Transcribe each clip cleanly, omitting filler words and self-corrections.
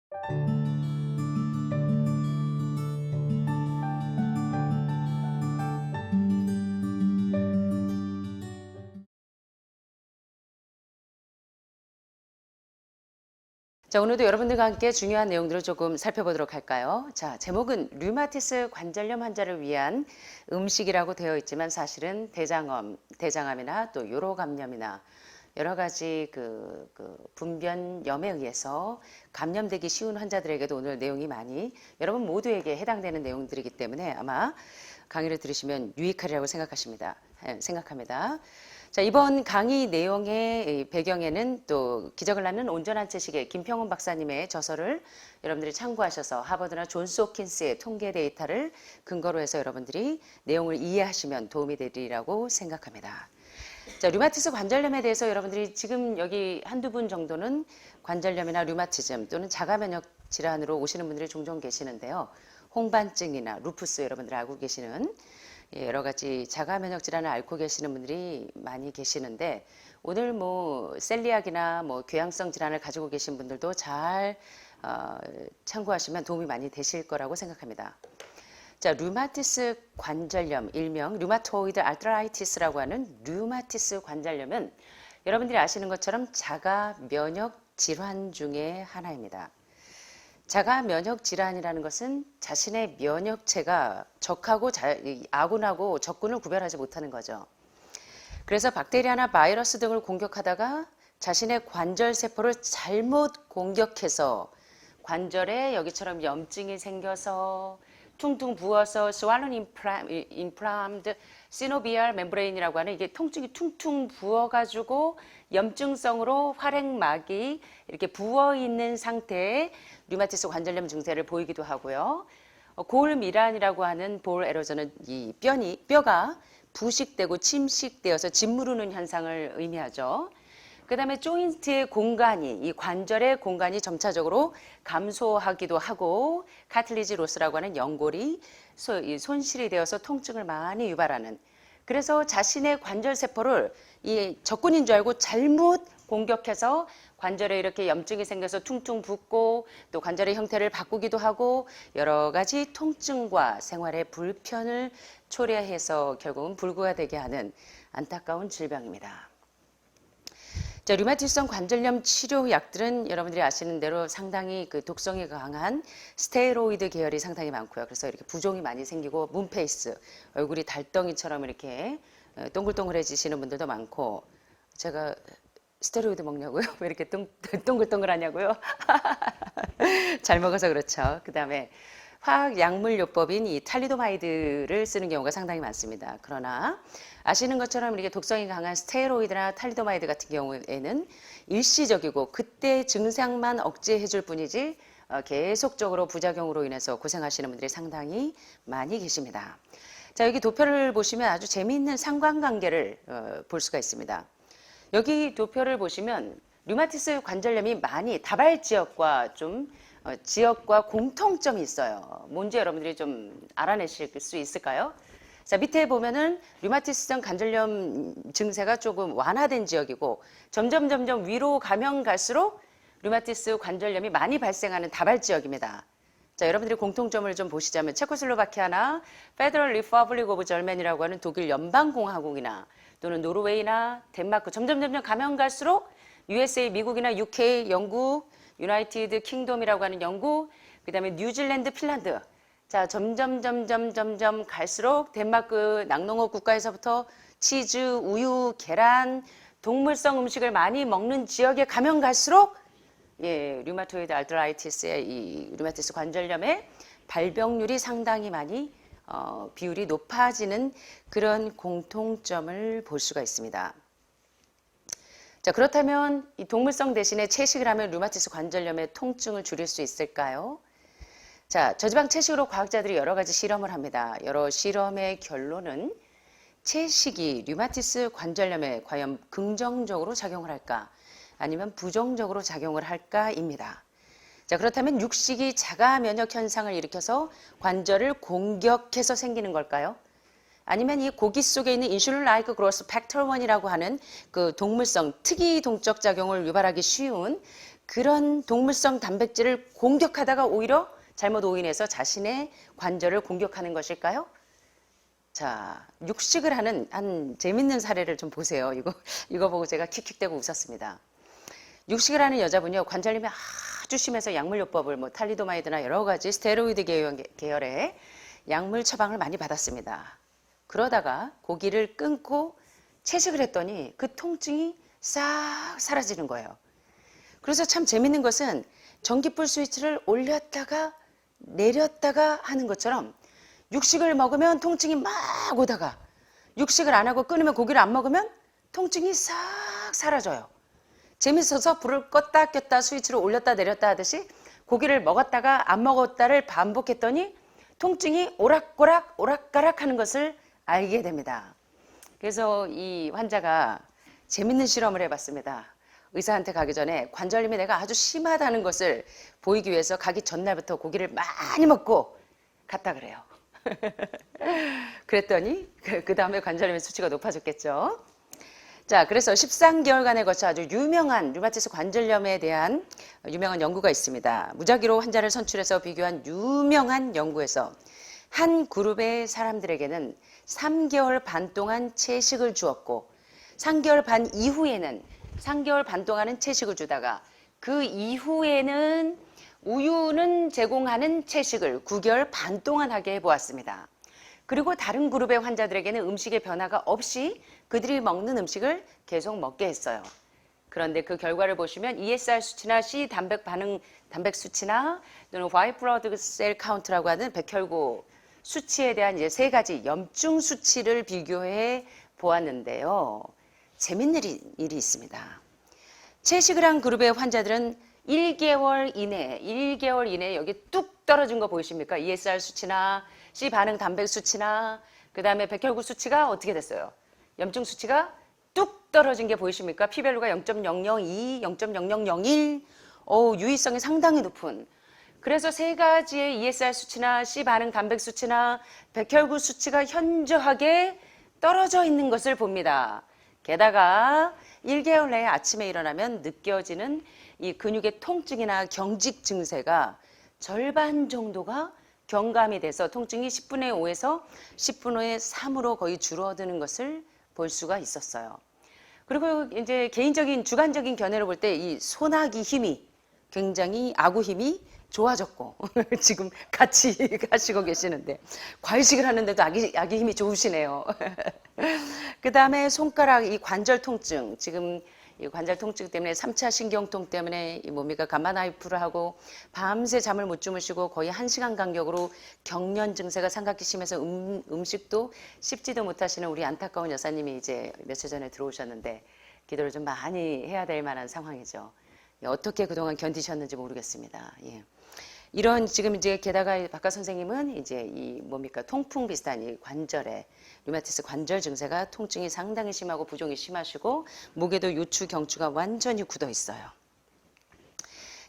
자, 오늘도 여러분들과 함께 중요한 내용들을 조금 살펴보도록 할까요? 자, 제목은 류마티스 관절염 환자를 위한 음식이라고 되어 있지만 사실은 대장암이나 또 요로 감염이나 여러 가지 분변염에 의해서 감염되기 쉬운 환자들에게도 오늘 내용이 많이 여러분 모두에게 해당되는 내용들이기 때문에 아마 강의를 들으시면 유익하리라고 생각합니다. 자, 이번 강의 내용의 배경에는 또 기적을 낳는 온전한 채식의 김평훈 박사님의 저서를 여러분들이 참고하셔서 하버드나 존스 홉킨스의 통계 데이터를 근거로 해서 여러분들이 내용을 이해하시면 도움이 되리라고 생각합니다. 자, 류마티스 관절염에 대해서 여러분들이 지금 여기 한두 분 정도는 관절염이나 류마티즘 또는 자가면역 질환으로 오시는 분들이 종종 계시는데요. 홍반증이나 루푸스 여러분들 알고 계시는 여러 가지 자가 면역 질환을 앓고 계시는 분들이 많이 계시는데 오늘 셀리악이나 궤양성 질환을 가지고 계신 분들도 잘 참고하시면 도움이 많이 되실 거라고 생각합니다. 자, 류마티스 관절염, 일명 류마토이드 아트라이티스라고 하는 류마티스 관절염은 여러분들이 아시는 것처럼 자가 면역 질환 중에 하나입니다. 자가 면역 질환이라는 것은 자신의 면역체가 아군하고 적군을 구별하지 못하는 거죠. 그래서 박테리아나 바이러스 등을 공격하다가 자신의 관절 세포를 잘못 공격해서 관절에 여기처럼 염증이 생겨서 퉁퉁 부어서 swollen inflamed synovial membrane이라고 하는 이게 통증이 퉁퉁 부어가지고 염증성으로 활액막이 이렇게 부어 있는 상태의 류마티스 관절염 증세를 보이기도 하고요. 골미란이라고 하는 볼 에로전은 이 뼈가 부식되고 침식되어서 짓무르는 현상을 의미하죠. 그 다음에 조인트의 공간이, 이 관절의 공간이 점차적으로 감소하기도 하고 카틀리지 로스라고 하는 연골이 손실이 되어서 통증을 많이 유발하는, 그래서 자신의 관절 세포를 이 적군인 줄 알고 잘못 공격해서 관절에 이렇게 염증이 생겨서 퉁퉁 붓고 또 관절의 형태를 바꾸기도 하고 여러 가지 통증과 생활의 불편을 초래해서 결국은 불구가 되게 하는 안타까운 질병입니다. 자, 류마티스성 관절염 치료 약들은 여러분들이 아시는 대로 상당히 독성이 강한 스테로이드 계열이 상당히 많고요. 그래서 이렇게 부종이 많이 생기고 문페이스, 얼굴이 달덩이처럼 이렇게 동글동글해지시는 분들도 많고, 제가 스테로이드 먹냐고요? 왜 이렇게 동글동글하냐고요? 잘 먹어서 그렇죠. 그 다음에 화학 약물요법인 이 탈리도마이드를 쓰는 경우가 상당히 많습니다. 그러나 아시는 것처럼 이렇게 독성이 강한 스테로이드나 탈리도마이드 같은 경우에는 일시적이고 그때 증상만 억제해 줄 뿐이지 계속적으로 부작용으로 인해서 고생하시는 분들이 상당히 많이 계십니다. 자, 여기 도표를 보시면 아주 재미있는 상관관계를 볼 수가 있습니다. 여기 도표를 보시면 류마티스 관절염이 많이 다발 지역과 지역과 공통점이 있어요. 뭔지 여러분들이 좀 알아내실 수 있을까요? 자, 밑에 보면은 류마티스성 관절염 증세가 조금 완화된 지역이고 점점 위로 가면 갈수록 류마티스 관절염이 많이 발생하는 다발 지역입니다. 자, 여러분들이 공통점을 좀 보시자면 체코슬로바키아나 페더럴 리퍼블릭 오브 절맨이라고 하는 독일 연방공화국이나 또는 노르웨이나 덴마크 점점 가면 갈수록 USA 미국이나 UK 영국 유나이티드 킹덤이라고 하는 영국, 그 다음에 뉴질랜드, 핀란드. 자, 점점 갈수록 덴마크 낙농업 국가에서부터 치즈, 우유, 계란, 동물성 음식을 많이 먹는 지역에 가면 갈수록 류마토이드 아트라이티스의 이 류마티스 관절염의 발병률이 상당히 많이 비율이 높아지는 그런 공통점을 볼 수가 있습니다. 자, 그렇다면 이 동물성 대신에 채식을 하면 류마티스 관절염의 통증을 줄일 수 있을까요? 자, 저지방 채식으로 과학자들이 여러 가지 실험을 합니다. 여러 실험의 결론은 채식이 류마티스 관절염에 과연 긍정적으로 작용을 할까 아니면 부정적으로 작용을 할까입니다. 자, 그렇다면 육식이 자가 면역 현상을 일으켜서 관절을 공격해서 생기는 걸까요? 아니면 이 고기 속에 있는 인슐린 라이크 그로스 팩터 1이라고 하는 그 동물성 특이 동적 작용을 유발하기 쉬운 그런 동물성 단백질을 공격하다가 오히려 잘못 오인해서 자신의 관절을 공격하는 것일까요? 자, 육식을 하는 한 재밌는 사례를 좀 보세요. 이거 보고 제가 킥킥대고 웃었습니다. 육식을 하는 여자분이요, 관절염이 아주 심해서 약물요법을 뭐 탈리도마이드나 여러 가지 스테로이드 계열의 약물 처방을 많이 받았습니다. 그러다가 고기를 끊고 채식을 했더니 그 통증이 싹 사라지는 거예요. 그래서 참 재밌는 것은 전기불 스위치를 올렸다가 내렸다가 하는 것처럼 육식을 먹으면 통증이 막 오다가 육식을 안 하고 끊으면 고기를 안 먹으면 통증이 싹 사라져요. 재밌어서 불을 껐다 켰다 스위치를 올렸다 내렸다 하듯이 고기를 먹었다가 안 먹었다를 반복했더니 통증이 오락가락 오락가락 하는 것을 알게 됩니다. 그래서 이 환자가 재밌는 실험을 해봤습니다. 의사한테 가기 전에 관절염이 내가 아주 심하다는 것을 보이기 위해서 가기 전날부터 고기를 많이 먹고 갔다 그래요. 그랬더니 그 다음에 관절염의 수치가 높아졌겠죠. 자, 그래서 13개월간에 걸쳐 아주 유명한 류마티스 관절염에 대한 유명한 연구가 있습니다. 무작위로 환자를 선출해서 비교한 유명한 연구에서 한 그룹의 사람들에게는 3개월 반 동안 채식을 주었고 3개월 반 이후에는 3개월 반 동안은 채식을 주다가 그 이후에는 우유는 제공하는 채식을 9개월 반 동안 하게 해보았습니다. 그리고 다른 그룹의 환자들에게는 음식의 변화가 없이 그들이 먹는 음식을 계속 먹게 했어요. 그런데 그 결과를 보시면 ESR 수치나 C 단백 반응 단백 수치나 또는 White Blood Cell Count라고 하는 백혈구 수치에 대한 이제 세 가지 염증 수치를 비교해 보았는데요. 재밌는 일이 있습니다. 채식을 한 그룹의 환자들은 1개월 이내에 여기 뚝 떨어진 거 보이십니까? ESR 수치나 C 반응 단백 수치나 그 다음에 백혈구 수치가 어떻게 됐어요? 염증 수치가 뚝 떨어진 게 보이십니까? P밸류가 0.002, 0.0001, 유의성이 상당히 높은. 그래서 세 가지의 ESR 수치나 C 반응 단백 수치나 백혈구 수치가 현저하게 떨어져 있는 것을 봅니다. 게다가 1개월 내에 아침에 일어나면 느껴지는 이 근육의 통증이나 경직 증세가 절반 정도가 경감이 돼서 통증이 10분의 5에서 10분의 3으로 거의 줄어드는 것을 볼 수가 있었어요. 그리고 이제 개인적인 주관적인 견해를 볼 때 이 소나기 힘이 굉장히 아구 힘이 좋아졌고 지금 같이 가시고 계시는데 과일식을 하는데도 아기 힘이 좋으시네요. 그 다음에 손가락 이 관절 통증 지금 이 관절 통증 때문에 3차 신경통 때문에 이 뭡니까 가마나이프를 하고 밤새 잠을 못 주무시고 거의 1시간 간격으로 경련 증세가 삼각기 심해서 음식도 씹지도 못하시는 우리 안타까운 여사님이 이제 며칠 전에 들어오셨는데 기도를 좀 많이 해야 될 만한 상황이죠. 어떻게 그동안 견디셨는지 모르겠습니다. 예. 이런 지금 이제 게다가 박가 선생님은 이제 이 뭡니까 통풍 비슷한 이 관절에 류마티스 관절 증세가 통증이 상당히 심하고 부종이 심하시고 목에도 요추 경추가 완전히 굳어 있어요.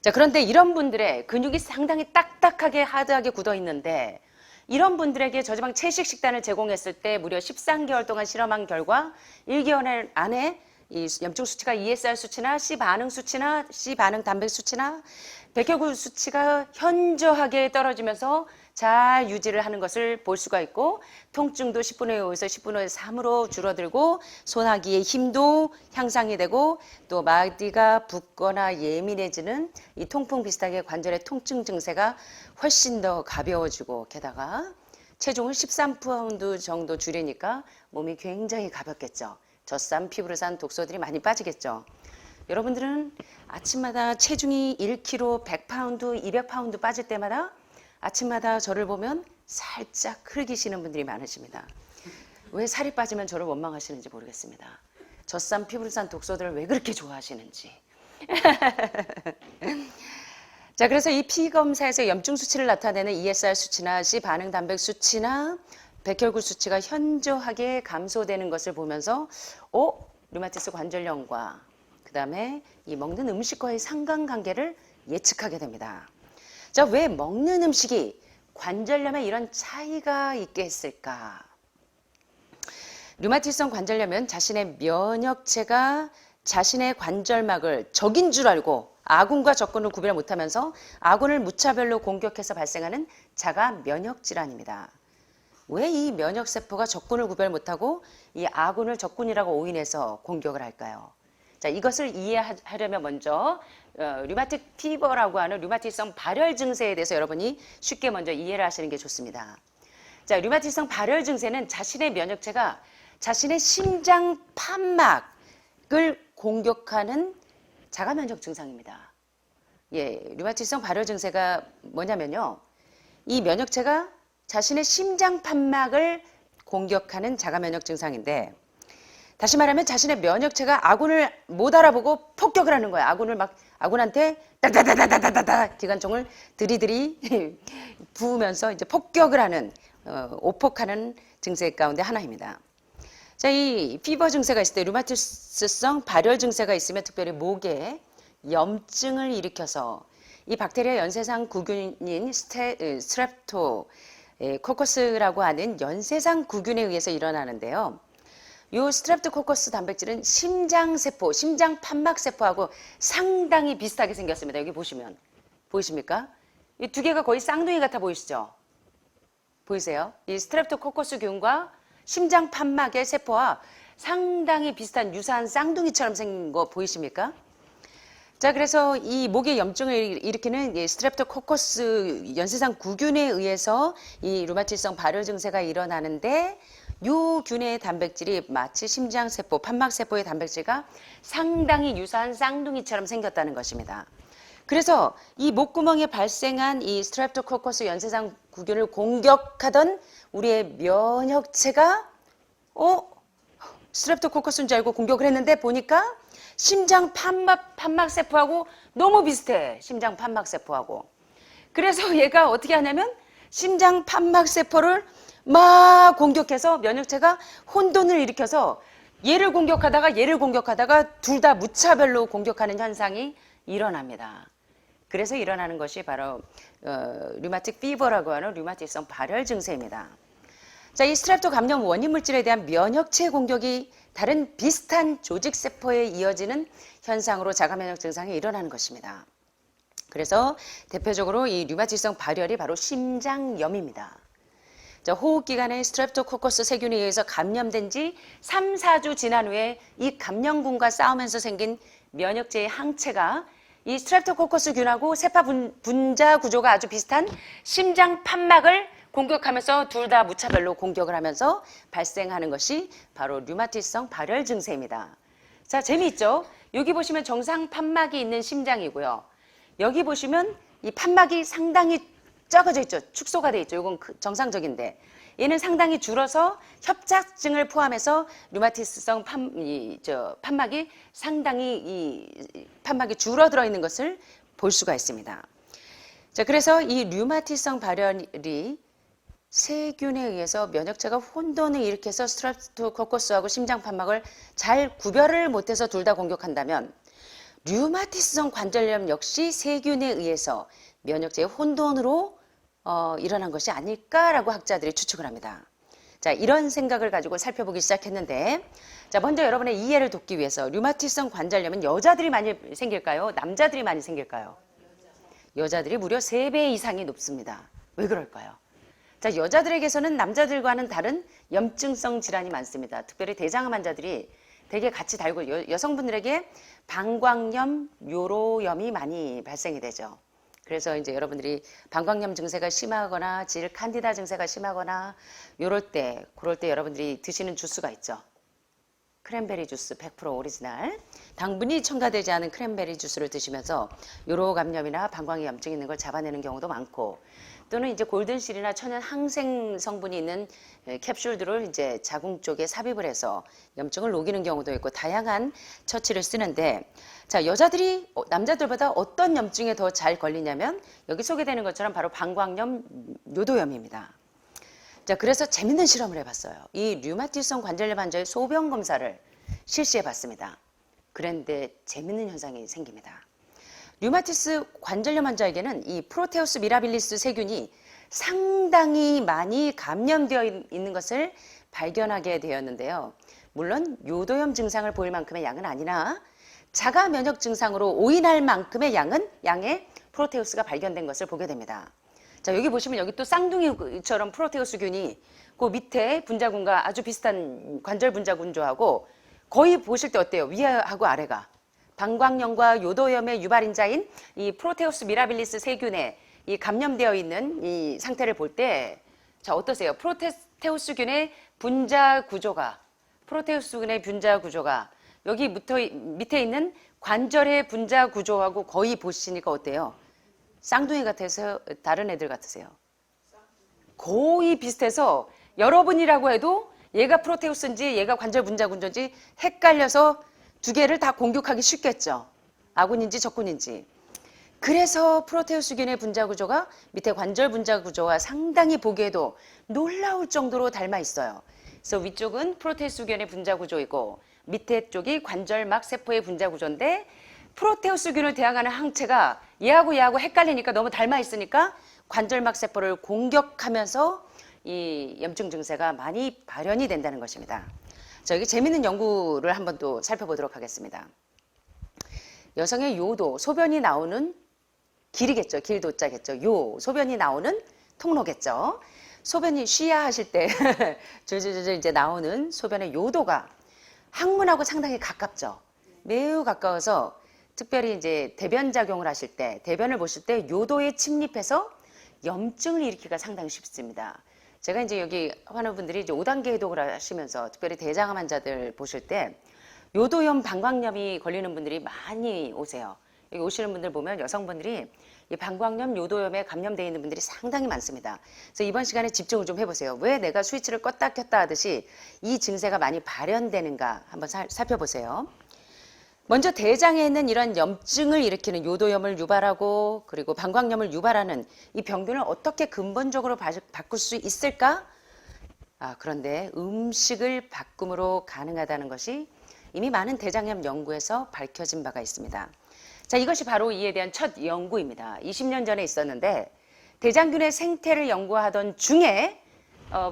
자, 그런데 이런 분들의 근육이 상당히 딱딱하게 하드하게 굳어 있는데 이런 분들에게 저지방 채식 식단을 제공했을 때 무려 13개월 동안 실험한 결과 1개월 안에 이 염증 수치가 ESR 수치나 C 반응 수치나 C 반응 단백 수치나 백혈구 수치가 현저하게 떨어지면서 잘 유지를 하는 것을 볼 수가 있고 통증도 10분의 5에서 10분의 3으로 줄어들고 소나기의 힘도 향상이 되고 또 마디가 붓거나 예민해지는 이 통풍 비슷하게 관절의 통증 증세가 훨씬 더 가벼워지고 게다가 체중을 13파운드 정도 줄이니까 몸이 굉장히 가볍겠죠. 젖산, 피부를 산 독소들이 많이 빠지겠죠. 여러분들은 아침마다 체중이 1kg, 100파운드, 200파운드 빠질 때마다 아침마다 저를 보면 살짝 흘기시는 분들이 많으십니다. 왜 살이 빠지면 저를 원망하시는지 모르겠습니다. 젖산, 피부를 산 독소들을 왜 그렇게 좋아하시는지. 자, 그래서 이 피검사에서 염증 수치를 나타내는 ESR 수치나 C 반응 단백 수치나 백혈구 수치가 현저하게 감소되는 것을 보면서 류마티스 관절염과 그 다음에 이 먹는 음식과의 상관관계를 예측하게 됩니다. 자, 왜 먹는 음식이 관절염에 이런 차이가 있게 했을까? 류마티스성 관절염은 자신의 면역체가 자신의 관절막을 적인 줄 알고 아군과 적군을 구별 못하면서 아군을 무차별로 공격해서 발생하는 자가 면역 질환입니다. 왜 이 면역세포가 적군을 구별 못하고 이 아군을 적군이라고 오인해서 공격을 할까요? 자, 이것을 이해하려면 먼저 류마틱 피버라고 하는 류마티성 발열 증세에 대해서 여러분이 쉽게 먼저 이해를 하시는 게 좋습니다. 자, 류마티성 발열 증세는 자신의 면역체가 자신의 심장 판막을 공격하는 자가 면역 증상입니다. 예, 류마티성 발열 증세가 뭐냐면요. 이 면역체가 자신의 심장 판막을 공격하는 자가 면역 증상인데, 다시 말하면 자신의 면역체가 아군을 못 알아보고 폭격을 하는 거야. 아군한테 따다다다다다다 기관총을 들이들이 부으면서 이제 폭격을 하는 오폭하는 증세 가운데 하나입니다. 자, 이 피버 증세가 있을 때 류마티스성 발열 증세가 있으면 특별히 목에 염증을 일으켜서 이 박테리아 연쇄상 구균인 스트랩토 코커스라고 하는 연쇄상 구균에 의해서 일어나는데요. 이 스트랩토코커스 단백질은 심장세포, 심장 판막세포하고 상당히 비슷하게 생겼습니다. 여기 보시면 보이십니까? 이 두 개가 거의 쌍둥이 같아 보이시죠? 보이세요? 이 스트랩토코커스균과 심장 판막의 세포와 상당히 비슷한 유사한 쌍둥이처럼 생긴 거 보이십니까? 자, 그래서 이 목에 염증을 일으키는 이 스트랩토코커스 연쇄상 구균에 의해서 이 류마티성 발열 증세가 일어나는데, 요 균의 단백질이 마치 심장세포, 판막세포의 단백질과 상당히 유사한 쌍둥이처럼 생겼다는 것입니다. 그래서 이 목구멍에 발생한 이 스트랩토코커스 연쇄상 구균을 공격하던 우리의 면역체가 스트랩토코커스인 줄 알고 공격을 했는데 보니까 심장 판막세포하고 너무 비슷해. 심장 판막세포하고. 그래서 얘가 어떻게 하냐면 심장 판막세포를 막 공격해서 면역체가 혼돈을 일으켜서 얘를 공격하다가 둘 다 무차별로 공격하는 현상이 일어납니다. 그래서 일어나는 것이 바로 류마틱 피버라고 하는 류마티성 발열 증세입니다. 자, 이 스트랩토 감염 원인 물질에 대한 면역체 공격이 다른 비슷한 조직세포에 이어지는 현상으로 자가면역 증상이 일어나는 것입니다. 그래서 대표적으로 이 류마티성 발열이 바로 심장염입니다. 자, 호흡기관의 스트랩토코커스 세균에 의해서 감염된 지 3, 4주 지난 후에 이 감염군과 싸우면서 생긴 면역체의 항체가 이 스트랩토코커스 균하고 세파 분자 구조가 아주 비슷한 심장 판막을 공격하면서 둘 다 무차별로 공격을 하면서 발생하는 것이 바로 류마티성 발열 증세입니다. 자, 재미있죠? 여기 보시면 정상 판막이 있는 심장이고요. 여기 보시면 이 판막이 상당히 적어져 있죠. 축소가 돼 있죠. 이건 정상적인데 얘는 상당히 줄어서 협착증을 포함해서 류마티스성 판막이 상당히 판막이 줄어들어 있는 것을 볼 수가 있습니다. 자, 그래서 이 류마티성 발열이 세균에 의해서 면역체가 혼돈을 일으켜서 스트랩토코커스하고 심장 판막을 잘 구별을 못해서 둘 다 공격한다면 류마티스성 관절염 역시 세균에 의해서 면역체의 혼돈으로 일어난 것이 아닐까라고 학자들이 추측을 합니다. 자, 이런 생각을 가지고 살펴보기 시작했는데, 자, 먼저 여러분의 이해를 돕기 위해서 류마티성 관절염은 여자들이 많이 생길까요? 남자들이 많이 생길까요? 여자들이 무려 3배 이상이 높습니다. 왜 그럴까요? 자, 여자들에게서는 남자들과는 다른 염증성 질환이 많습니다. 특별히 대장암 환자들이 되게 같이 달고 여성분들에게 방광염, 요로염이 많이 발생이 되죠. 그래서 이제 여러분들이 방광염 증세가 심하거나 질 칸디다 증세가 심하거나 그럴 때 여러분들이 드시는 주스가 있죠. 크랜베리 주스 100% 오리지널. 당분이 첨가되지 않은 크랜베리 주스를 드시면서 요로 감염이나 방광에 염증이 있는 걸 잡아내는 경우도 많고, 또는 이제 골든실이나 천연 항생 성분이 있는 캡슐들을 이제 자궁 쪽에 삽입을 해서 염증을 녹이는 경우도 있고 다양한 처치를 쓰는데, 자, 여자들이 남자들보다 어떤 염증에 더 잘 걸리냐면 여기 소개되는 것처럼 바로 방광염, 요도염입니다. 자, 그래서 재밌는 실험을 해봤어요. 이 류마티성 관절염 환자의 소변 검사를 실시해봤습니다. 그런데 재밌는 현상이 생깁니다. 류마티스 관절염 환자에게는 이 프로테우스 미라빌리스 세균이 상당히 많이 감염되어 있는 것을 발견하게 되었는데요. 물론 요도염 증상을 보일 만큼의 양은 아니나 자가 면역 증상으로 오인할 만큼의 양의 프로테우스가 발견된 것을 보게 됩니다. 자, 여기 보시면 여기 또 쌍둥이처럼 프로테우스균이 그 밑에 분자군과 아주 비슷한 관절 분자군조하고 거의 보실 때 어때요? 위하고 아래가 방광염과 요도염의 유발인자인 이 프로테우스 미라빌리스 세균에 이 감염되어 있는 이 상태를 볼 때 자, 어떠세요? 프로테우스균의 분자 구조가 여기 밑에 있는 관절의 분자 구조하고 거의 보시니까 어때요? 쌍둥이 같아서 다른 애들 같으세요? 거의 비슷해서 여러분이라고 해도 얘가 프로테우스인지 얘가 관절 분자 구조인지 헷갈려서 두 개를 다 공격하기 쉽겠죠. 아군인지 적군인지. 그래서 프로테우스균의 분자 구조가 밑에 관절 분자 구조와 상당히 보기에도 놀라울 정도로 닮아 있어요. 그래서 위쪽은 프로테우스균의 분자 구조이고 밑에 쪽이 관절막 세포의 분자 구조인데 프로테우스균을 대항하는 항체가 얘하고 헷갈리니까 너무 닮아 있으니까 관절막 세포를 공격하면서 이 염증 증세가 많이 발현이 된다는 것입니다. 자, 여기 재미있는 연구를 한번 또 살펴보도록 하겠습니다. 여성의 요도, 소변이 나오는 길이겠죠. 길도자겠죠. 소변이 나오는 통로겠죠. 소변이 쉬야 하실 때 줄줄줄 이제 나오는 소변의 요도가 항문하고 상당히 가깝죠. 매우 가까워서 특별히 이제 대변 작용을 하실 때, 대변을 보실 때 요도에 침입해서 염증을 일으키기가 상당히 쉽습니다. 제가 이제 여기 환우분들이 이제 5단계 해독을 하시면서 특별히 대장암 환자들 보실 때 요도염, 방광염이 걸리는 분들이 많이 오세요. 여기 오시는 분들 보면 여성분들이 이 방광염, 요도염에 감염되어 있는 분들이 상당히 많습니다. 그래서 이번 시간에 집중을 좀 해보세요. 왜 내가 스위치를 껐다 켰다 하듯이 이 증세가 많이 발현되는가 한번 살펴보세요. 먼저 대장에 있는 이런 염증을 일으키는 요도염을 유발하고 그리고 방광염을 유발하는 이 병균을 어떻게 근본적으로 바꿀 수 있을까? 그런데 음식을 바꿈으로 가능하다는 것이 이미 많은 대장염 연구에서 밝혀진 바가 있습니다. 자, 이것이 바로 이에 대한 첫 연구입니다. 20년 전에 있었는데 대장균의 생태를 연구하던 중에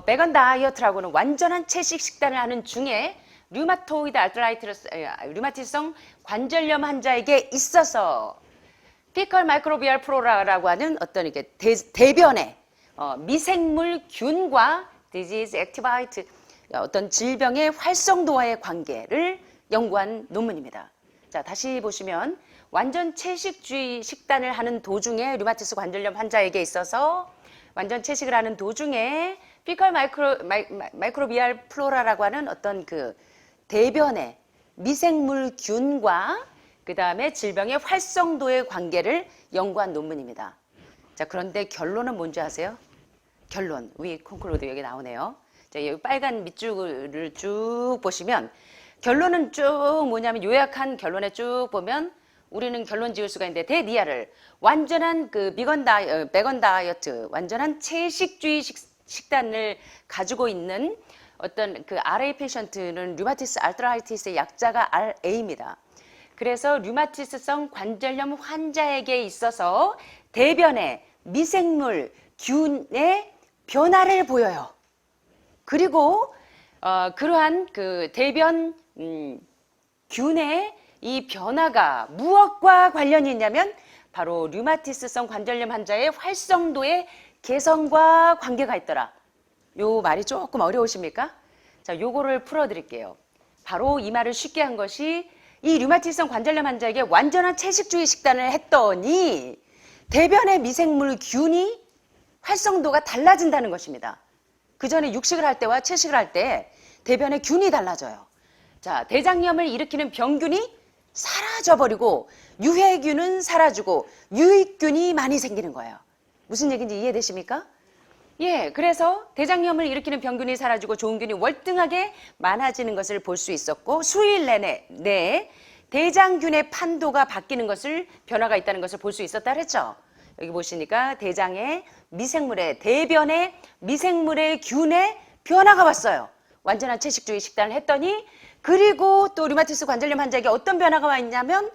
베건 다이어트라고는 완전한 채식 식단을 하는 중에 류마토이드 류마티성 관절염 환자에게 있어서 피컬 마이크로비알 플로라라고 하는 어떤 이게 대변의 미생물균과 디지즈 액티바이트 어떤 질병의 활성도와의 관계를 연구한 논문입니다. 자, 다시 보시면 완전 채식주의 식단을 하는 도중에 류마티스 관절염 환자에게 있어서 완전 채식을 하는 도중에 피컬 마이크로비알 플로라라고 하는 어떤 그 대변의 미생물균과 그 다음에 질병의 활성도의 관계를 연구한 논문입니다. 자, 그런데 결론은 뭔지 아세요? 결론, 위 콘클루드 여기 나오네요. 자, 여기 빨간 밑줄을 쭉 보시면 결론은 쭉 뭐냐면 요약한 결론에 쭉 보면 우리는 결론 지을 수가 있는데 대니아를 완전한 그 베건 다이어트, 완전한 채식주의 식단을 가지고 있는 어떤 그 RA 페이션트는 류마티스 알트라이티스의 약자가 RA입니다. 그래서 류마티스성 관절염 환자에게 있어서 대변의 미생물 균의 변화를 보여요. 그리고 그러한 그 대변 균의 이 변화가 무엇과 관련이 있냐면 바로 류마티스성 관절염 환자의 활성도의 개선과 관계가 있더라. 요 말이 조금 어려우십니까? 자, 요거를 풀어드릴게요. 바로 이 말을 쉽게 한 것이 이 류마티스성 관절염 환자에게 완전한 채식주의 식단을 했더니 대변의 미생물균이 활성도가 달라진다는 것입니다. 그 전에 육식을 할 때와 채식을 할 때 대변의 균이 달라져요. 자, 대장염을 일으키는 병균이 사라져버리고 유해균은 사라지고 유익균이 많이 생기는 거예요. 무슨 얘기인지 이해되십니까? 예, 그래서 대장염을 일으키는 병균이 사라지고 좋은 균이 월등하게 많아지는 것을 볼 수 있었고 수일 내에 대장균의 판도가 바뀌는 것을 변화가 있다는 것을 볼 수 있었다 그랬죠. 여기 보시니까 대장의 미생물의 대변의 미생물의 균의 변화가 왔어요. 완전한 채식주의 식단을 했더니 그리고 또 류마티스 관절염 환자에게 어떤 변화가 와 있냐면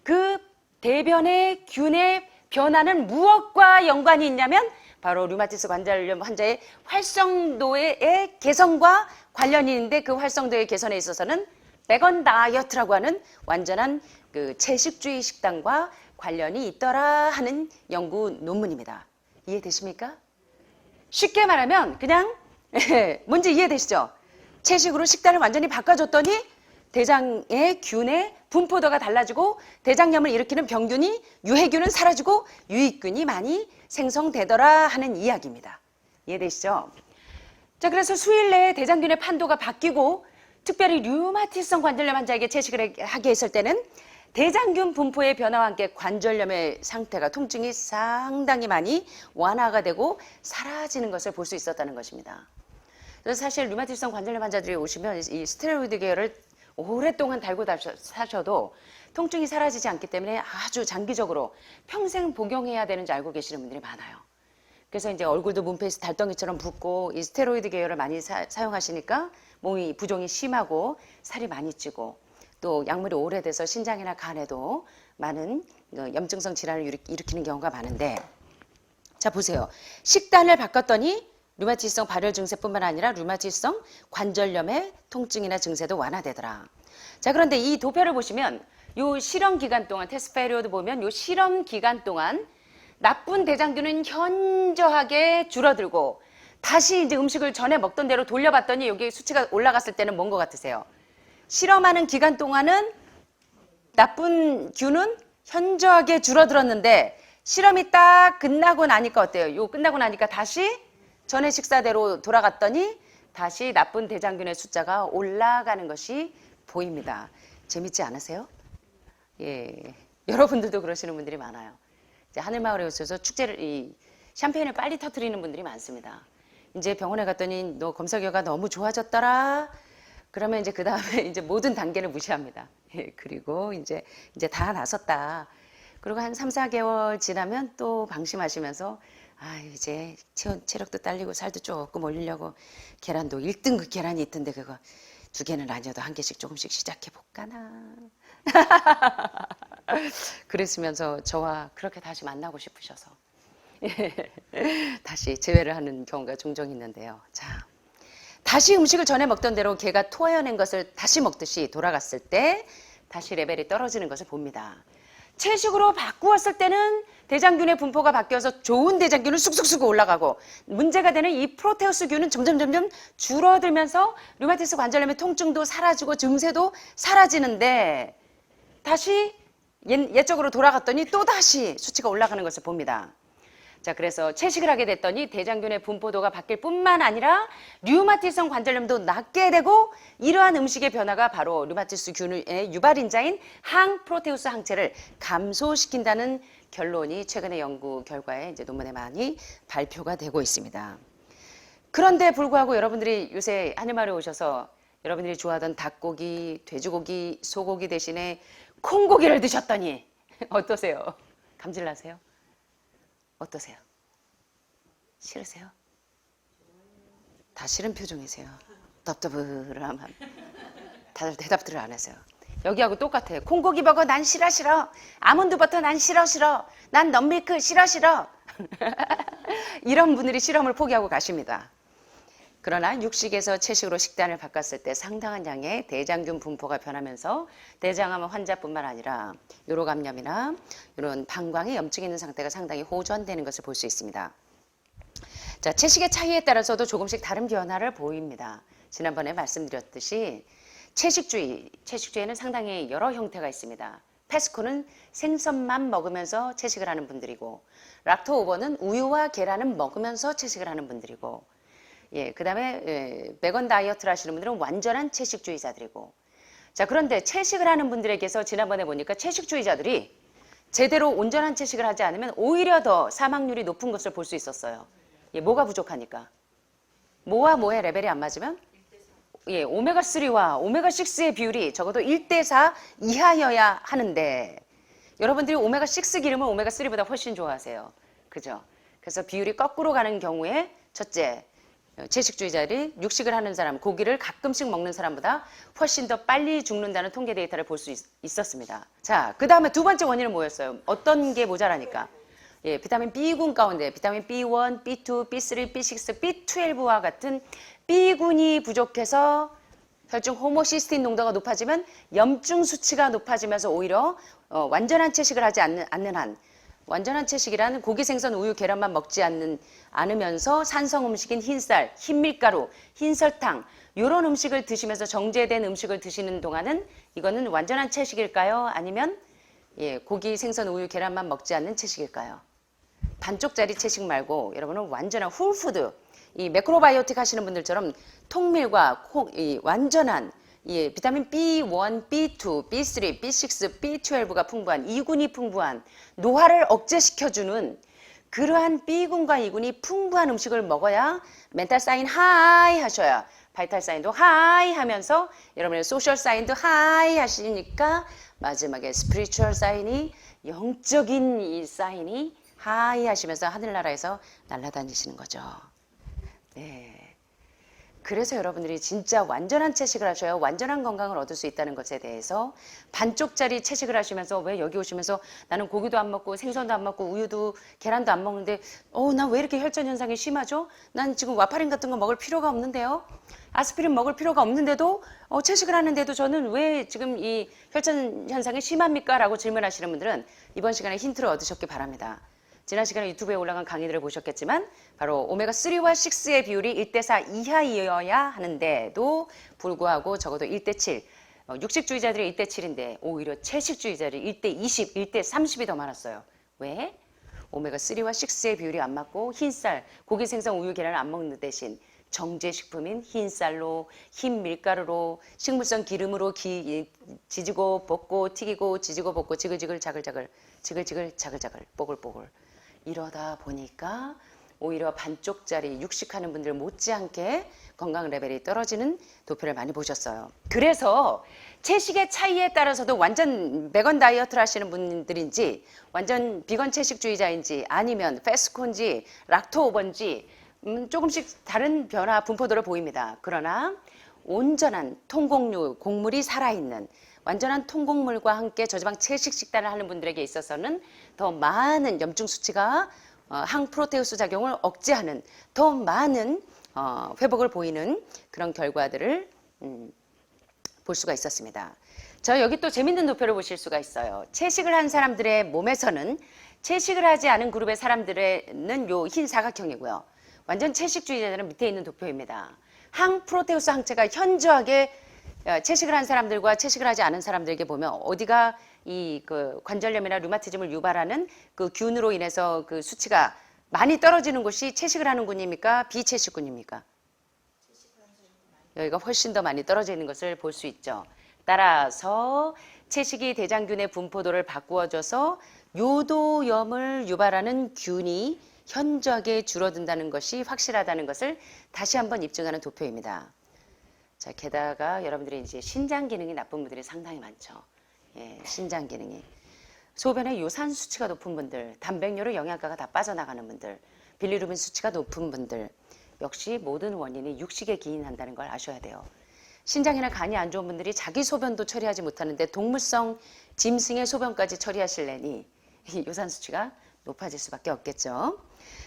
그 대변의 균의 변화는 무엇과 연관이 있냐면 바로 류마티스 관절염 환자의 활성도의 개선과 관련이 있는데 그 활성도의 개선에 있어서는 백원 다이어트라고 하는 완전한 그 채식주의 식단과 관련이 있더라 하는 연구 논문입니다. 이해되십니까? 쉽게 말하면 그냥 뭔지 이해되시죠? 채식으로 식단을 완전히 바꿔줬더니 대장의 균의 분포도가 달라지고 대장염을 일으키는 병균이 유해균은 사라지고 유익균이 많이 생성되더라 하는 이야기입니다. 이해되시죠? 자, 그래서 수일 내에 대장균의 판도가 바뀌고 특별히 류마티성 관절염 환자에게 채식을 하게 했을 때는 대장균 분포의 변화와 함께 관절염의 상태가 통증이 상당히 많이 완화가 되고 사라지는 것을 볼 수 있었다는 것입니다. 그래서 사실 류마티성 관절염 환자들이 오시면 이 스테로이드 계열을 오랫동안 달고 사셔도 통증이 사라지지 않기 때문에 아주 장기적으로 평생 복용해야 되는지 알고 계시는 분들이 많아요. 그래서 이제 얼굴도 문페이스 달덩이처럼 붓고 이 스테로이드 계열을 많이 사용하시니까 몸이 부종이 심하고 살이 많이 찌고 또 약물이 오래돼서 신장이나 간에도 많은 염증성 질환을 일으키는 경우가 많은데, 자 보세요. 식단을 바꿨더니 류마티성 발열 증세뿐만 아니라 류마티성 관절염의 통증이나 증세도 완화되더라. 자, 그런데 이 도표를 보시면 요 실험 기간 동안 테스트 페리오드 보면 요 실험 기간 동안 나쁜 대장균은 현저하게 줄어들고 다시 이제 음식을 전에 먹던 대로 돌려봤더니 여기 수치가 올라갔을 때는 뭔 것 같으세요? 실험하는 기간 동안은 나쁜 균은 현저하게 줄어들었는데 실험이 딱 끝나고 나니까 어때요? 요 끝나고 나니까 다시 전에 식사대로 돌아갔더니 다시 나쁜 대장균의 숫자가 올라가는 것이 보입니다. 재밌지 않으세요? 예, 여러분들도 그러시는 분들이 많아요. 이제 하늘마을에 오셔서 축제를 샴페인을 빨리 터뜨리는 분들이 많습니다. 이제 병원에 갔더니 너 검사 결과 너무 좋아졌더라. 그러면 이제 그 다음에 이제 모든 단계를 무시합니다. 예, 그리고 이제 다 나섰다. 그리고 한 3, 4개월 지나면 또 방심하시면서 아, 이제 체력도 딸리고 살도 조금 올리려고 계란도 1등급 계란이 있던데 그거 2개는 아니어도 1개씩 조금씩 시작해 볼까나. 그랬으면서 저와 그렇게 다시 만나고 싶으셔서 다시 재회를 하는 경우가 종종 있는데요. 자, 다시 음식을 전에 먹던 대로 개가 토해낸 것을 다시 먹듯이 돌아갔을 때 다시 레벨이 떨어지는 것을 봅니다. 채식으로 바꾸었을 때는 대장균의 분포가 바뀌어서 좋은 대장균은 쑥쑥쑥 올라가고 문제가 되는 이 프로테우스균은 점점 줄어들면서 류마티스 관절염의 통증도 사라지고 증세도 사라지는데 다시 옛적으로 돌아갔더니 또다시 수치가 올라가는 것을 봅니다. 자, 그래서 채식을 하게 됐더니 대장균의 분포도가 바뀔 뿐만 아니라 류마티성 관절염도 낫게 되고 이러한 음식의 변화가 바로 류마티스 균의 유발인자인 항프로테우스 항체를 감소시킨다는 결론이 최근의 연구 결과에 이제 논문에 많이 발표가 되고 있습니다. 그런데 불구하고 여러분들이 요새 하늘마을에 오셔서 여러분들이 좋아하던 닭고기, 돼지고기, 소고기 대신에 콩고기를 드셨더니 어떠세요? 감질나세요? 어떠세요? 싫으세요? 다 싫은 표정이세요. 답답하면 다들 대답들을 안 하세요. 여기하고 똑같아요. 콩고기 버거 난 싫어. 아몬드 버터 난 싫어. 난 넌밀크 싫어. 이런 분들이 실험을 포기하고 가십니다. 그러나 육식에서 채식으로 식단을 바꿨을 때 상당한 양의 대장균 분포가 변하면서 대장암 환자뿐만 아니라 요로감염이나 이런 방광에 염증이 있는 상태가 상당히 호전되는 것을 볼 수 있습니다. 자, 채식의 차이에 따라서도 조금씩 다른 변화를 보입니다. 지난번에 말씀드렸듯이 채식주의에는 상당히 여러 형태가 있습니다. 페스코는 생선만 먹으면서 채식을 하는 분들이고 락토 오버는 우유와 계란은 먹으면서 채식을 하는 분들이고 예, 그 다음에 백원 다이어트를 하시는 분들은 완전한 채식주의자들이고 자, 그런데 채식을 하는 분들에게서 지난번에 보니까 채식주의자들이 제대로 온전한 채식을 하지 않으면 오히려 더 사망률이 높은 것을 볼 수 있었어요. 예, 뭐가 부족하니까? 뭐와 뭐의 레벨이 안 맞으면? 예, 오메가3와 오메가6의 비율이 적어도 1대4 이하여야 하는데 여러분들이 오메가6 기름은 오메가3보다 훨씬 좋아하세요. 그죠? 그래서 비율이 거꾸로 가는 경우에 첫째, 채식주의자들이 육식을 하는 사람, 고기를 가끔씩 먹는 사람보다 훨씬 더 빨리 죽는다는 통계 데이터를 볼 수 있었습니다. 자, 그 다음에 두 번째 원인은 뭐였어요? 어떤 게 모자라니까? 예, 비타민 B군 가운데 비타민 B1, B2, B3, B6, B12와 같은 B군이 부족해서 혈중 호모시스틴 농도가 높아지면 염증 수치가 높아지면서 오히려 완전한 채식을 하지 않는 한 완전한 채식이란 고기, 생선, 우유, 계란만 먹지 않으면서 산성 음식인 흰쌀, 흰밀가루, 흰설탕 이런 음식을 드시면서 정제된 음식을 드시는 동안은 이거는 완전한 채식일까요? 아니면 고기, 생선, 우유, 계란만 먹지 않는 채식일까요? 반쪽짜리 채식 말고 여러분은 완전한 홀푸드, 이 매크로바이오틱 하시는 분들처럼 통밀과 이 완전한 비타민 B1, B2, B3, B6, B12가 풍부한 E군이 풍부한 노화를 억제시켜주는 그러한 B군과 E군이 풍부한 음식을 먹어야 멘탈 사인 하이 하셔야 바이탈 사인도 하이 하면서 여러분의 소셜 사인도 하이 하시니까 마지막에 스피리추얼 사인이 영적인 이 사인이 하이 하시면서 하늘나라에서 날아다니시는 거죠. 네. 그래서 여러분들이 진짜 완전한 채식을 하셔야 완전한 건강을 얻을 수 있다는 것에 대해서 반쪽짜리 채식을 하시면서 왜 여기 오시면서 나는 고기도 안 먹고 생선도 안 먹고 우유도 계란도 안 먹는데 나 왜 이렇게 혈전 현상이 심하죠? 난 지금 와파린 같은 거 먹을 필요가 없는데요. 아스피린 먹을 필요가 없는데도 채식을 하는데도 저는 왜 지금 이 혈전 현상이 심합니까? 라고 질문하시는 분들은 이번 시간에 힌트를 얻으셨기 바랍니다. 지난 시간에 유튜브에 올라간 강의들을 보셨겠지만 바로 오메가3와 6의 비율이 1대4 이하이어야 하는데도 불구하고 적어도 1대7 육식주의자들이 1대7인데 오히려 채식주의자들이 1대20, 1대30이 더 많았어요. 왜? 오메가3와 6의 비율이 안 맞고 흰쌀, 고기, 생선, 우유, 계란을 안 먹는 대신 정제식품인 흰쌀로, 흰 밀가루로, 식물성 기름으로 지지고 볶고 튀기고 지지고 볶고 지글지글 자글자글 지글지글 자글자글 뽀글뽀글 이러다 보니까 오히려 반쪽짜리 육식하는 분들 못지않게 건강 레벨이 떨어지는 도표를 많이 보셨어요. 그래서 채식의 차이에 따라서도 완전 베건 다이어트를 하시는 분들인지 완전 비건 채식주의자인지 아니면 패스트콘지 락토오버인지 조금씩 다른 변화 분포도를 보입니다. 그러나 온전한 통곡류, 곡물이 살아있는 완전한 통곡물과 함께 저지방 채식 식단을 하는 분들에게 있어서는 더 많은 염증 수치가 항프로테우스 작용을 억제하는 더 많은 회복을 보이는 그런 결과들을 볼 수가 있었습니다. 저 여기 또 재밌는 도표를 보실 수가 있어요. 채식을 한 사람들의 몸에서는 채식을 하지 않은 그룹의 사람들은 요 흰 사각형이고요. 완전 채식주의자들은 밑에 있는 도표입니다. 항프로테우스 항체가 현저하게 채식을 한 사람들과 채식을 하지 않은 사람들에게 보면 어디가 이 관절염이나 류마티즘을 유발하는 그 균으로 인해서 그 수치가 많이 떨어지는 곳이 채식을 하는 군입니까? 비채식군입니까? 여기가 훨씬 더 많이 떨어지는 것을 볼 수 있죠. 따라서 채식이 대장균의 분포도를 바꾸어줘서 요도염을 유발하는 균이 현저하게 줄어든다는 것이 확실하다는 것을 다시 한번 입증하는 도표입니다. 자, 게다가 여러분들이 이제 신장 기능이 나쁜 분들이 상당히 많죠. 신장 기능이. 소변에 요산 수치가 높은 분들, 단백뇨로 영양가가 다 빠져나가는 분들, 빌리루빈 수치가 높은 분들, 역시 모든 원인이 육식에 기인한다는 걸 아셔야 돼요. 신장이나 간이 안 좋은 분들이 자기 소변도 처리하지 못하는데 동물성 짐승의 소변까지 처리하실래니 이 요산 수치가 높아질 수밖에 없겠죠.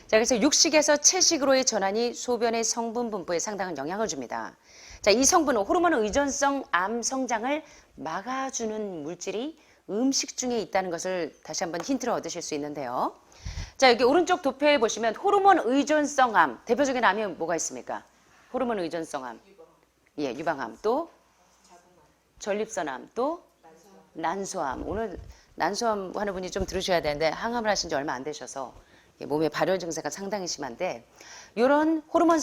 자, 그래서 육식에서 채식으로의 전환이 소변의 성분 분포에 상당한 영향을 줍니다. 자, 이 성분은 호르몬 의존성 암 성장을 막아주는 물질이 음식 중에 있다는 것을 다시 한번 힌트를 얻으실 수 있는데요. 자, 여기 오른쪽 도표에 보시면 호르몬 의존성 암, 대표적인 암이 뭐가 있습니까? 호르몬 의존성 암, 유방암, 또 전립선암, 또 난소암. 오늘 난소암 하는 분이 좀 들으셔야 되는데 항암을 하신 지 얼마 안 되셔서 몸의 발열 증세가 상당히 심한데 이런 호르몬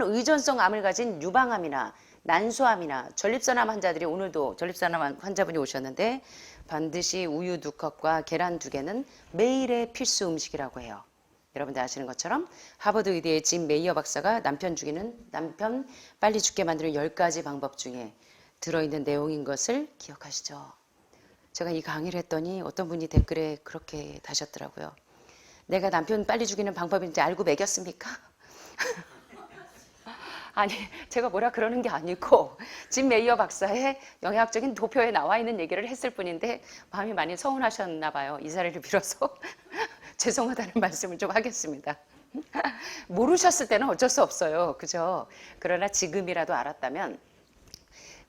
의존성 암을 가진 유방암이나 난소암이나 전립선암 환자들이 오늘도 전립선암 환자분이 오셨는데 반드시 우유 2컵과 계란 2개는 매일의 필수 음식이라고 해요. 여러분들 아시는 것처럼 하버드 의대의 짐 메이어 박사가 남편 빨리 죽게 만드는 10가지 방법 중에 들어있는 내용인 것을 기억하시죠? 제가 이 강의를 했더니 어떤 분이 댓글에 그렇게 다셨더라고요. 내가 남편 빨리 죽이는 방법인지 알고 먹였습니까? 아니, 제가 뭐라 그러는 게 아니고 짐 메이어 박사의 영양학적인 도표에 나와 있는 얘기를 했을 뿐인데 마음이 많이 서운하셨나 봐요. 이 자리를 빌어서 죄송하다는 말씀을 좀 하겠습니다. 모르셨을 때는 어쩔 수 없어요. 그죠? 그러나 지금이라도 알았다면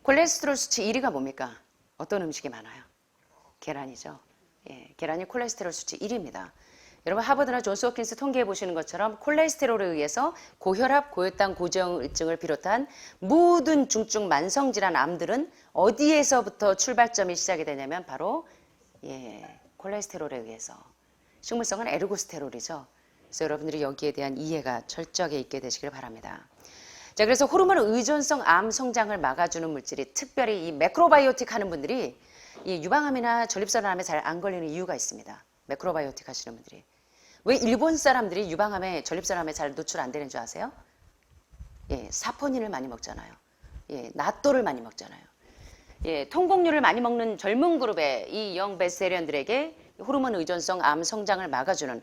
콜레스테롤 수치 1위가 뭡니까? 어떤 음식이 많아요? 계란이죠. 예, 계란이 콜레스테롤 수치 1위입니다. 여러분 하버드나 존스 홉킨스 통계해 보시는 것처럼 콜레스테롤에 의해서 고혈압, 고혈당, 고지혈증을 비롯한 모든 중증 만성질환 암들은 어디에서부터 출발점이 시작이 되냐면 바로 콜레스테롤에 의해서. 식물성은 에르고스테롤이죠. 그래서 여러분들이 여기에 대한 이해가 철저하게 있게 되시길 바랍니다. 자, 그래서 호르몬 의존성 암 성장을 막아주는 물질이 특별히 이 매크로바이오틱 하는 분들이 이 유방암이나 전립선암에 잘 안 걸리는 이유가 있습니다. 매크로바이오틱 하시는 분들이. 왜 일본 사람들이 유방암에 전립선암에 잘 노출 안 되는 줄 아세요? 예, 사포닌을 많이 먹잖아요. 예, 낫또를 많이 먹잖아요. 예, 통곡류를 많이 먹는 젊은 그룹의 이 영 베스테리언들에게 호르몬 의존성 암 성장을 막아주는,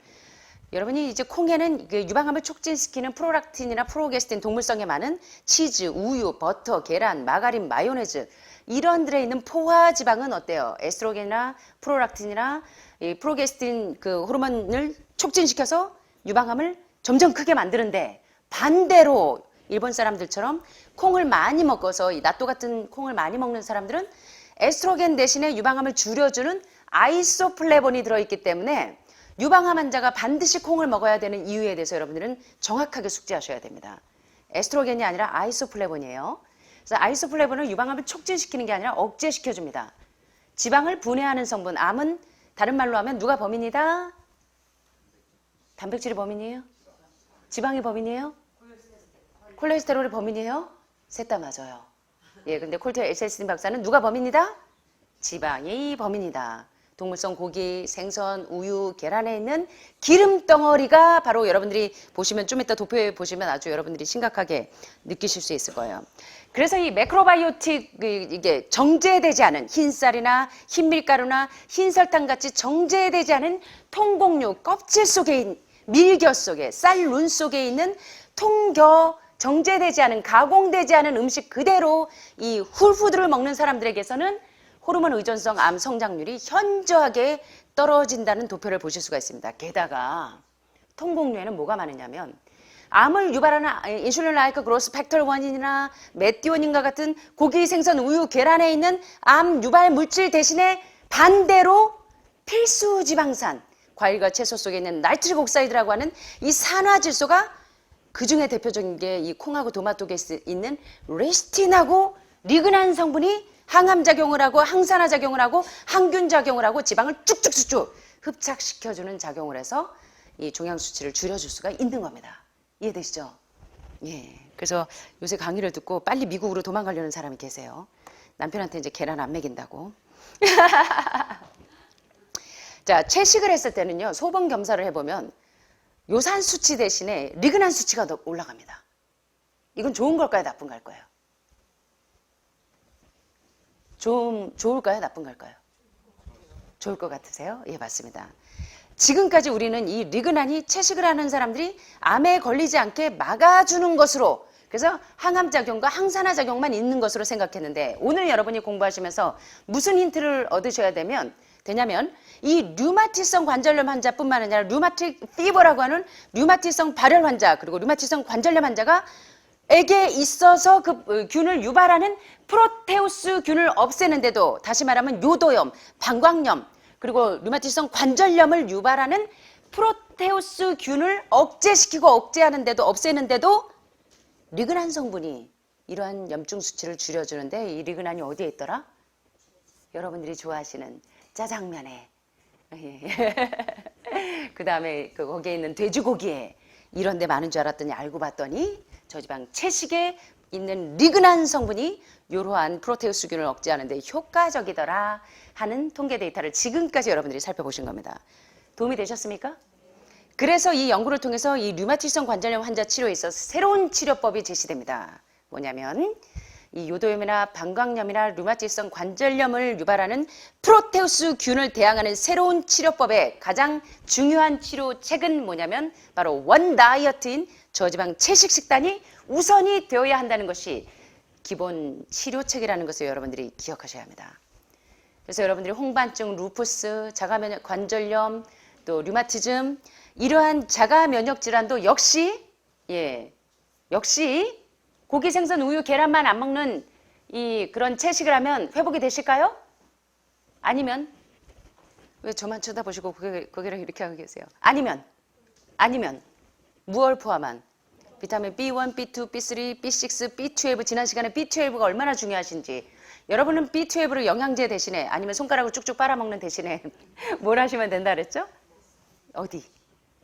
여러분이 이제 콩에는 그 유방암을 촉진시키는 프로락틴이나 프로게스틴, 동물성에 많은 치즈, 우유, 버터, 계란, 마가린, 마요네즈 이런 들에 있는 포화 지방은 어때요? 에스트로겐이나 프로락틴이나 이 프로게스틴 그 호르몬을 촉진시켜서 유방암을 점점 크게 만드는데, 반대로 일본 사람들처럼 콩을 많이 먹어서 이 낫또 같은 콩을 많이 먹는 사람들은 에스트로겐 대신에 유방암을 줄여주는 아이소플레본이 들어있기 때문에 유방암 환자가 반드시 콩을 먹어야 되는 이유에 대해서 여러분들은 정확하게 숙지하셔야 됩니다. 에스트로겐이 아니라 아이소플레본이에요. 그래서 아이소플레본은 유방암을 촉진시키는 게 아니라 억제시켜줍니다. 지방을 분해하는 성분, 암은 다른 말로 하면 누가 범인이다? 단백질이 범인이에요? 지방이 범인이에요? 콜레스테롤이 범인이에요? 셋 다 맞아요. 예, 근데 콜트 에셀스틴 박사는 누가 범인이다? 지방이 범인이다. 동물성 고기, 생선, 우유, 계란에 있는 기름 덩어리가 바로 여러분들이 보시면 좀 이따 도표에 보시면 아주 여러분들이 심각하게 느끼실 수 있을 거예요. 그래서 이 매크로바이오틱 이게 정제되지 않은 흰쌀이나 흰밀가루나 흰설탕 같이 정제되지 않은 통곡류 껍질 속에 밀겨 속에 쌀룬 속에 있는 통겨 정제되지 않은 가공되지 않은 음식 그대로 이 훌푸드를 먹는 사람들에게서는 호르몬 의존성 암 성장률이 현저하게 떨어진다는 도표를 보실 수가 있습니다. 게다가 통곡류에는 뭐가 많으냐면 암을 유발하는 인슐린 라이크 그로스 팩터 1이나 메티오닌과 같은 고기, 생선, 우유, 계란에 있는 암 유발 물질 대신에 반대로 필수 지방산, 과일과 채소 속에 있는 나이트릭 옥사이드라고 하는 이 산화질소가, 그중에 대표적인 게 이 콩하고 토마토에 있는 레시틴하고 리그난 성분이 항암작용을 하고 항산화작용을 하고 항균작용을 하고 지방을 쭉쭉쭉쭉 흡착시켜주는 작용을 해서 이 종양 수치를 줄여줄 수가 있는 겁니다. 이해되시죠? 예. 그래서 요새 강의를 듣고 빨리 미국으로 도망가려는 사람이 계세요. 남편한테 이제 계란 안 먹인다고. 자, 채식을 했을 때는요, 소변 검사를 해보면 요산 수치 대신에 리그난 수치가 더 올라갑니다. 이건 좋은 걸까요? 나쁜 걸까요? 좀 좋을까요? 나쁜 걸까요? 좋을 것 같으세요? 예, 맞습니다. 지금까지 우리는 이 리그난이 채식을 하는 사람들이 암에 걸리지 않게 막아주는 것으로, 그래서 항암작용과 항산화작용만 있는 것으로 생각했는데, 오늘 여러분이 공부하시면서 무슨 힌트를 얻으셔야 되냐면 이 류마티성 관절염 환자뿐만 아니라 류마틱 피버라고 하는 류마티성 발열 환자, 그리고 류마티성 관절염 환자가 에게 있어서 그 균을 유발하는 프로테우스 균을 없애는데도, 다시 말하면 요도염, 방광염, 그리고 류마티성 관절염을 유발하는 프로테우스 균을 억제시키고 억제하는데도, 없애는데도 리그난 성분이 이러한 염증 수치를 줄여주는데, 이 리그난이 어디에 있더라? 여러분들이 좋아하시는 짜장면에, 그 다음에 거기에 있는 돼지고기에, 이런 데 많은 줄 알았더니 알고 봤더니 저지방 채식에 있는 리그난 성분이 이러한 프로테우스균을 억제하는 데 효과적이더라 하는 통계 데이터를 지금까지 여러분들이 살펴보신 겁니다. 도움이 되셨습니까? 그래서 이 연구를 통해서 이 류마티성 관절염 환자 치료에 있어서 새로운 치료법이 제시됩니다. 뭐냐면 이 요도염이나 방광염이나 류마티성 관절염을 유발하는 프로테우스균을 대항하는 새로운 치료법의 가장 중요한 치료책은 뭐냐면 바로 원다이어트인 저지방 채식 식단이 우선이 되어야 한다는 것이 기본 치료책이라는 것을 여러분들이 기억하셔야 합니다. 그래서 여러분들이 홍반증, 루푸스, 자가면역 관절염, 또 류마티즘, 이러한 자가면역 질환도 역시 고기, 생선, 우유, 계란만 안 먹는 그런 채식을 하면 회복이 되실까요? 아니면 왜 저만 쳐다보시고 고개를 이렇게 하고 계세요? 아니면 무엇을 포함한 비타민 B1, B2, B3, B6, B12 지난 시간에 B12가 얼마나 중요하신지 여러분은 B12를 영양제 대신에 아니면 손가락으로 쭉쭉 빨아먹는 대신에 뭘 하시면 된다 그랬죠? 어디?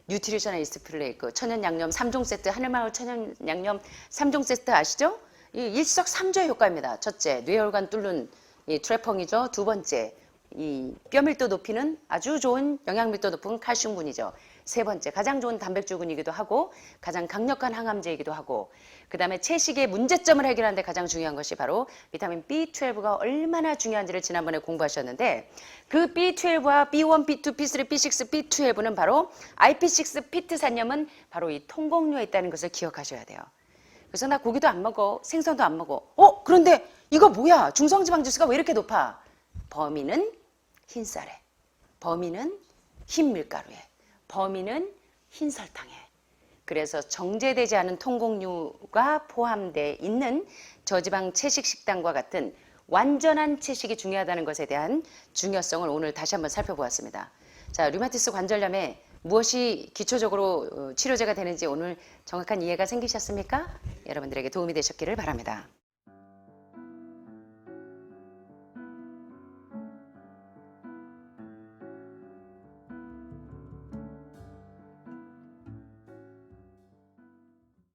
뉴트리셔널리스트 플레이크 천연 양념 3종 세트 하늘마을 천연 양념 3종 세트 아시죠? 이 일석삼조의 효과입니다. 첫째, 뇌혈관 뚫는 이 트래펑이죠. 두 번째, 이 뼈밀도 높이는 아주 좋은 영양밀도 높은 칼슘분이죠. 세 번째, 가장 좋은 단백질군이기도 하고 가장 강력한 항암제이기도 하고 그 다음에 채식의 문제점을 해결하는 데 가장 중요한 것이 바로 비타민 B12가 얼마나 중요한지를 지난번에 공부하셨는데 그 B12와 B1, B2, B3, B6, B12는 바로 IP6 피트산염은 바로 이 통곡류에 있다는 것을 기억하셔야 돼요. 그래서 나 고기도 안 먹어, 생선도 안 먹어. 그런데 이거 뭐야? 중성지방지수가 왜 이렇게 높아? 범인은 흰쌀에, 범인은 흰 밀가루에, 범인은 흰 설탕에. 그래서 정제되지 않은 통곡류가 포함되어 있는 저지방 채식 식단과 같은 완전한 채식이 중요하다는 것에 대한 중요성을 오늘 다시 한번 살펴보았습니다. 자, 류마티스 관절염에 무엇이 기초적으로 치료제가 되는지 오늘 정확한 이해가 생기셨습니까? 여러분들에게 도움이 되셨기를 바랍니다.